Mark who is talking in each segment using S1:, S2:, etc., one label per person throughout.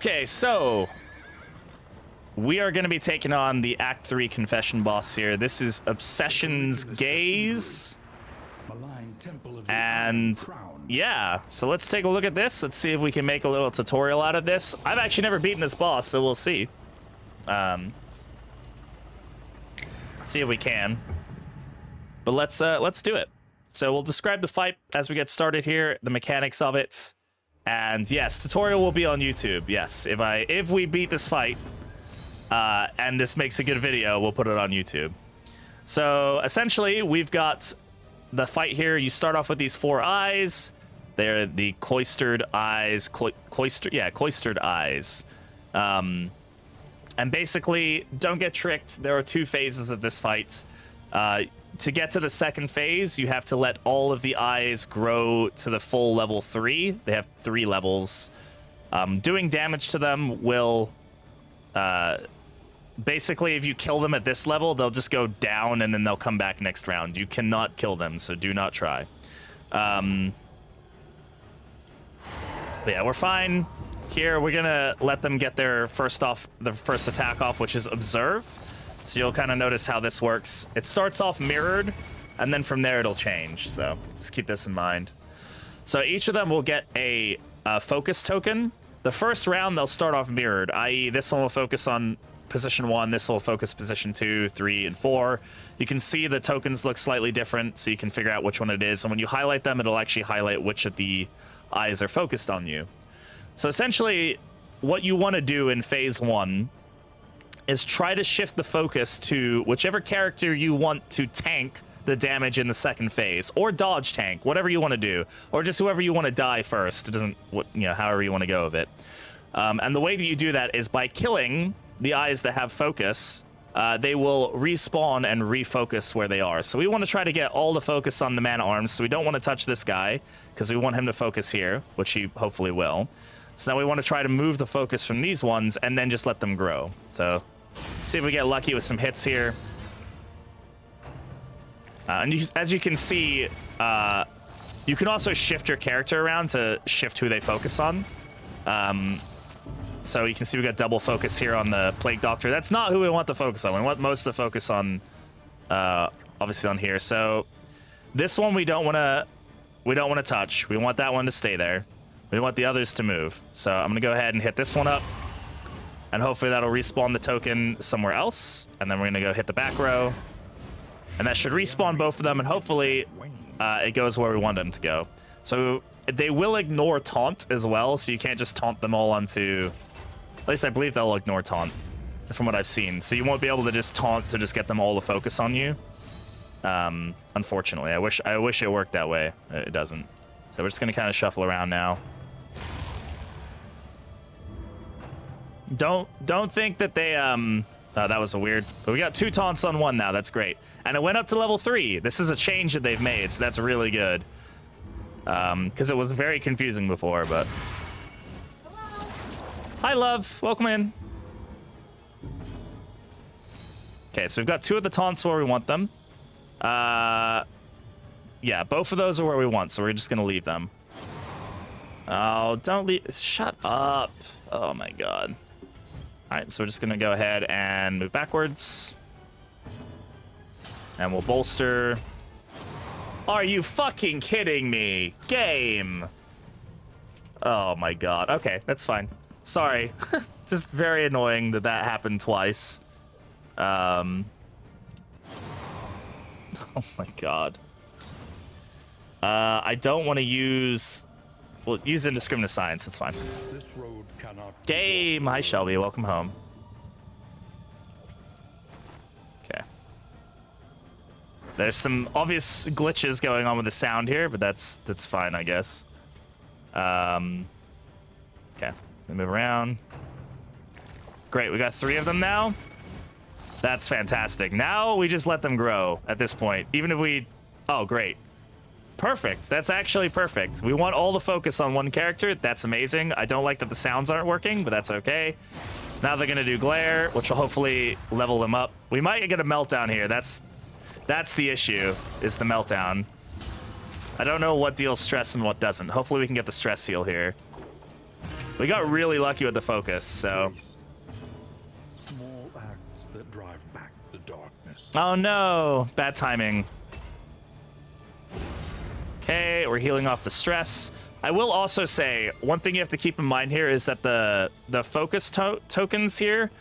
S1: Okay, so we are going to be taking on the Act 3 confession boss here. This is Obsession's Gaze. And yeah, so let's take a look at this. Let's see if we can make a little tutorial out of this. I've actually never beaten this boss, so we'll see. See if we can. But let's do it. So we'll describe the fight as we get started here, the mechanics of it. And yes, tutorial will be on YouTube. Yes, if we beat this fight and this makes a good video, we'll put it on YouTube. So essentially, we've got the fight here. You start off with these 4 eyes. They're the cloistered eyes. Cloistered eyes. And basically, don't get tricked. There are 2 phases of this fight. To get to the second phase, you have to let all of the eyes grow to the full level 3. They have 3 levels. Doing damage to them will... basically, if you kill them at this level, they'll just go down and then they'll come back next round. You cannot kill them, so do not try. But yeah, we're fine. Here, we're gonna let them get their first attack off, which is Observe. So you'll kind of notice how this works. It starts off mirrored, and then from there it'll change. So just keep this in mind. So each of them will get a focus token. The first round, they'll start off mirrored, i.e. this one will focus on position 1, this will focus position 2, 3, and 4. You can see the tokens look slightly different, so you can figure out which one it is. And when you highlight them, it'll actually highlight which of the eyes are focused on you. So essentially, what you want to do in phase 1 is try to shift the focus to whichever character you want to tank the damage in the second phase, or dodge tank, whatever you want to do, or just whoever you want to die first. It doesn't, however you want to go with it. And the way that you do that is by killing the eyes that have focus. They will respawn and refocus where they are. So we want to try to get all the focus on the man-at-arms. So we don't want to touch this guy because we want him to focus here, which he hopefully will. So now we want to try to move the focus from these ones and then just let them grow. So see if we get lucky with some hits here. And as you can see, you can also shift your character around to shift who they focus on. So you can see we got double focus here on the Plague Doctor. That's not who we want to focus on. We want most of the focus on, obviously on here. So this one we don't want to touch. We want that one to stay there. We want the others to move. So I'm gonna go ahead and hit this one up, and hopefully that'll respawn the token somewhere else. And then we're gonna go hit the back row, and that should respawn both of them. And hopefully it goes where we want them to go. So they will ignore taunt as well. So you can't just taunt them all onto. At least I believe they'll ignore taunt, from what I've seen. So you won't be able to just taunt to just get them all to focus on you. Unfortunately, I wish it worked that way. It doesn't. So we're just gonna kind of shuffle around now. Don't think that they oh, that was a weird. But we got 2 taunts on 1 now. That's great. And it went up to level 3. This is a change that they've made, so that's really good. Because it was very confusing before, but. Hi, love. Welcome in. Okay, so we've got 2 of the taunts where we want them. Yeah, both of those are where we want, so we're just gonna leave them. Oh, don't leave. Shut up. Oh my god. All right, so we're just gonna go ahead and move backwards. And we'll bolster. Are you fucking kidding me? Game. Oh my god. Okay, that's fine. Sorry. Just very annoying that happened twice. Oh my god. I don't want to use... Well, use indiscriminate science. It's fine. Game! Hi, Shelby. Welcome home. Okay. There's some obvious glitches going on with the sound here, but that's fine, I guess. Okay. So move around. Great. We got 3 of them now. That's fantastic. Now we just let them grow at this point. Even if we... Oh, great. Perfect. That's actually perfect. We want all the focus on one character. That's amazing. I don't like that the sounds aren't working, but that's okay. Now they're going to do glare, which will hopefully level them up. We might get a meltdown here. That's the issue, is the meltdown. I don't know what deals stress and what doesn't. Hopefully we can get the stress heal here. We got really lucky with the focus, so.
S2: Small acts that drive back the darkness.
S1: Oh no, bad timing. Okay, we're healing off the stress. I will also say, one thing you have to keep in mind here is that the focus tokens here,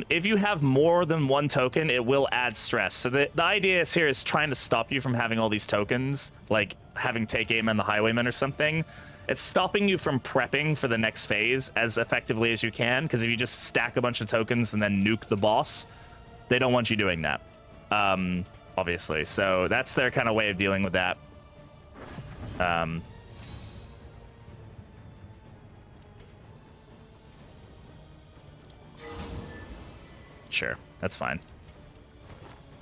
S1: if you have more than one token, it will add stress. So the idea is here is trying to stop you from having all these tokens, like having Take Aim and the Highwayman or something. It's stopping you from prepping for the next phase as effectively as you can, because if you just stack a bunch of tokens and then nuke the boss, they don't want you doing that, obviously. So that's their kind of way of dealing with that. Sure, that's fine.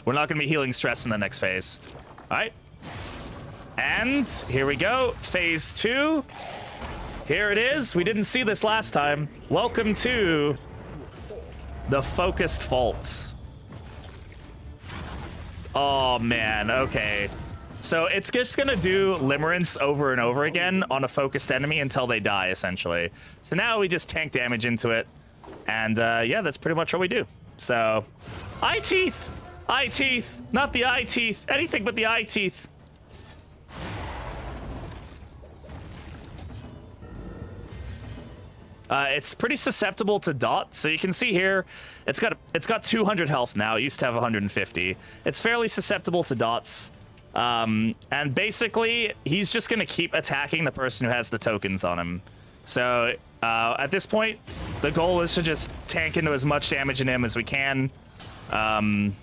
S1: We're not going to be healing stress in the next phase. All right. And here we go. Phase 2. Here it is. We didn't see this last time. Welcome to the focused fault. Oh, man. Okay. So it's just going to do limerence over and over again on a focused enemy until they die, essentially. So now we just tank damage into it. And yeah, that's pretty much what we do. So, eye teeth! Eye teeth! Not the eye teeth! Anything but the eye teeth! It's pretty susceptible to dot, so you can see here, it's got 200 health now. It used to have 150. It's fairly susceptible to dots. And basically, he's just going to keep attacking the person who has the tokens on him. So, at this point, the goal is to just tank into as much damage in him as we can. And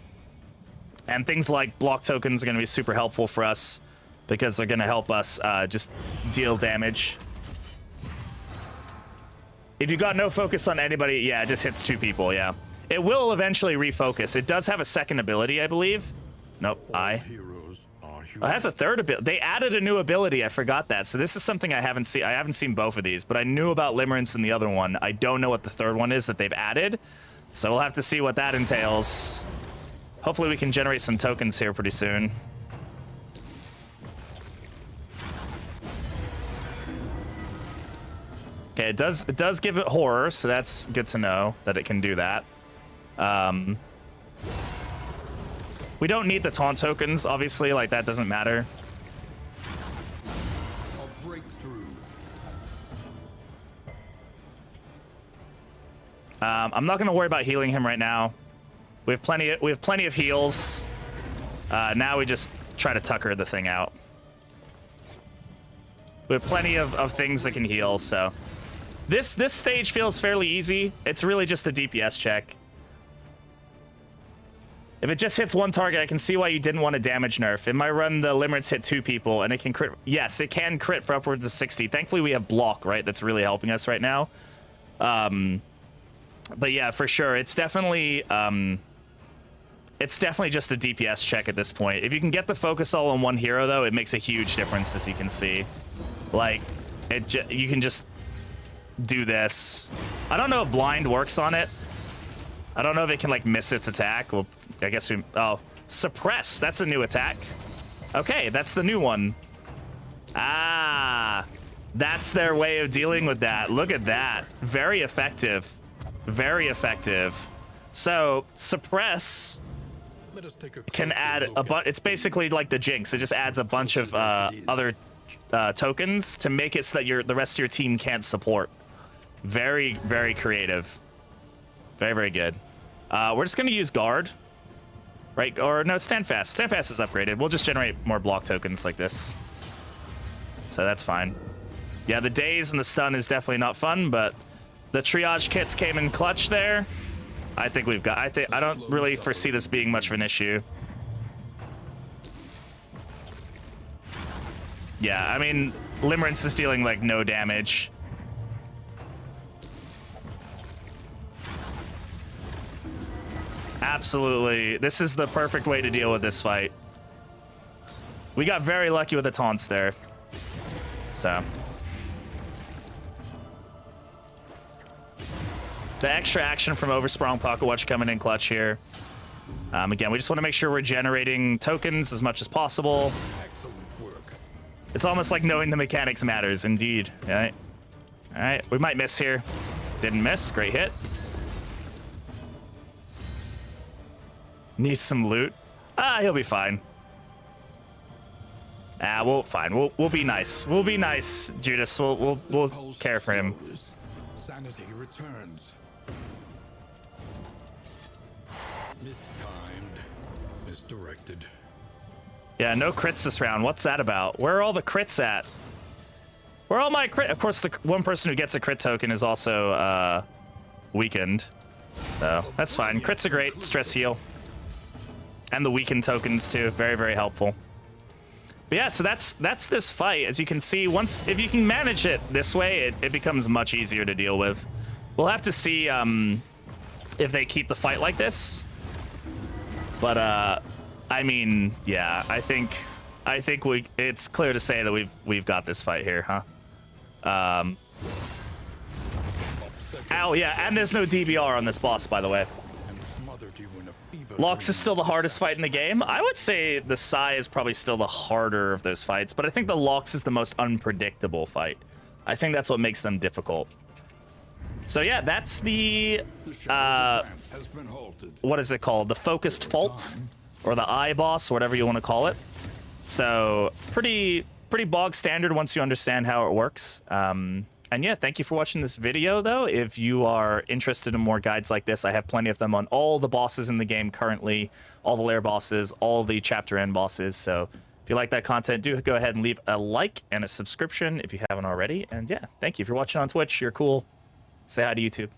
S1: things like block tokens are going to be super helpful for us because they're going to help us just deal damage. If you got no focus on anybody, yeah, it just hits 2 people, yeah. It will eventually refocus. It does have a second ability, I believe. Nope, it has a third ability. They added a new ability. I forgot that. So this is something I haven't seen. I haven't seen both of these, but I knew about limerence in the other one. I don't know what the third one is that they've added. So we'll have to see what that entails. Hopefully we can generate some tokens here pretty soon. Okay, it does give it horror, so that's good to know that it can do that. We don't need the taunt tokens, obviously, like that doesn't matter.
S2: A breakthrough.
S1: I'm not going to worry about healing him right now. We have plenty of heals. Now we just try to Tucker the thing out. We have plenty of things that can heal, so this stage feels fairly easy. It's really just a DPS check. If it just hits one target, I can see why you didn't want to damage nerf. In my run, the limerence hit 2 people, and it can crit. Yes, it can crit for upwards of 60. Thankfully, we have block, right? That's really helping us right now. But yeah, for sure, it's definitely just a DPS check at this point. If you can get the focus all on one hero, though, it makes a huge difference, as you can see. Like, you can just do this. I don't know if blind works on it. I don't know if it can, like, miss its attack. Well, I guess we... Oh, suppress. That's a new attack. Okay, that's the new one. Ah, that's their way of dealing with that. Look at that. Very effective. Very effective. So, suppress can add a bunch... It's basically like the Jinx. It just adds a bunch of other tokens to make it so that the rest of your team can't support. Very, very creative. Very, very good. We're just going to use guard. Right? Or no, stand fast. Stand fast is upgraded. We'll just generate more block tokens like this. So that's fine. Yeah, the daze and the stun is definitely not fun, but the triage kits came in clutch there. I think we've got... I don't really foresee this being much of an issue. Yeah, I mean, limerence is dealing like no damage. Absolutely. This is the perfect way to deal with this fight. We got very lucky with the taunts there. So. The extra action from Oversprung Pocket Watch coming in clutch here. Again, we just want to make sure we're generating tokens as much as possible. It's almost like knowing the mechanics matters, indeed. Right? All right, we might miss here. Didn't miss. Great hit. Needs some loot. Ah, he'll be fine. Ah, we'll be nice. We'll be nice, Judas. We'll care for him.
S2: Sanity returns. Mistimed. Misdirected.
S1: Yeah, no crits this round. What's that about? Where are all the crits at? Where are all my crit? Of course, the one person who gets a crit token is also weakened. So that's fine. Crits are great. Stress heal. And the weakened tokens too. Very, very helpful. But yeah, so that's this fight. As you can see, if you can manage it this way, it becomes much easier to deal with. We'll have to see if they keep the fight like this. But I mean, yeah, I think it's clear to say that we've got this fight here, huh? Oh yeah, and there's no DBR on this boss, by the way. Lox is still the hardest fight in the game. I would say the Sai is probably still the harder of those fights, but I think the Lox is the most unpredictable fight. I think that's what makes them difficult. So yeah, that's the what is it called? The focused fault, or the eye boss, or whatever you want to call it. So pretty bog standard once you understand how it works. And yeah, thank you for watching this video, though. If you are interested in more guides like this, I have plenty of them on all the bosses in the game currently, all the lair bosses, all the chapter end bosses. So if you like that content, do go ahead and leave a like and a subscription if you haven't already. And yeah, thank you. If you're watching on Twitch, you're cool. Say hi to YouTube.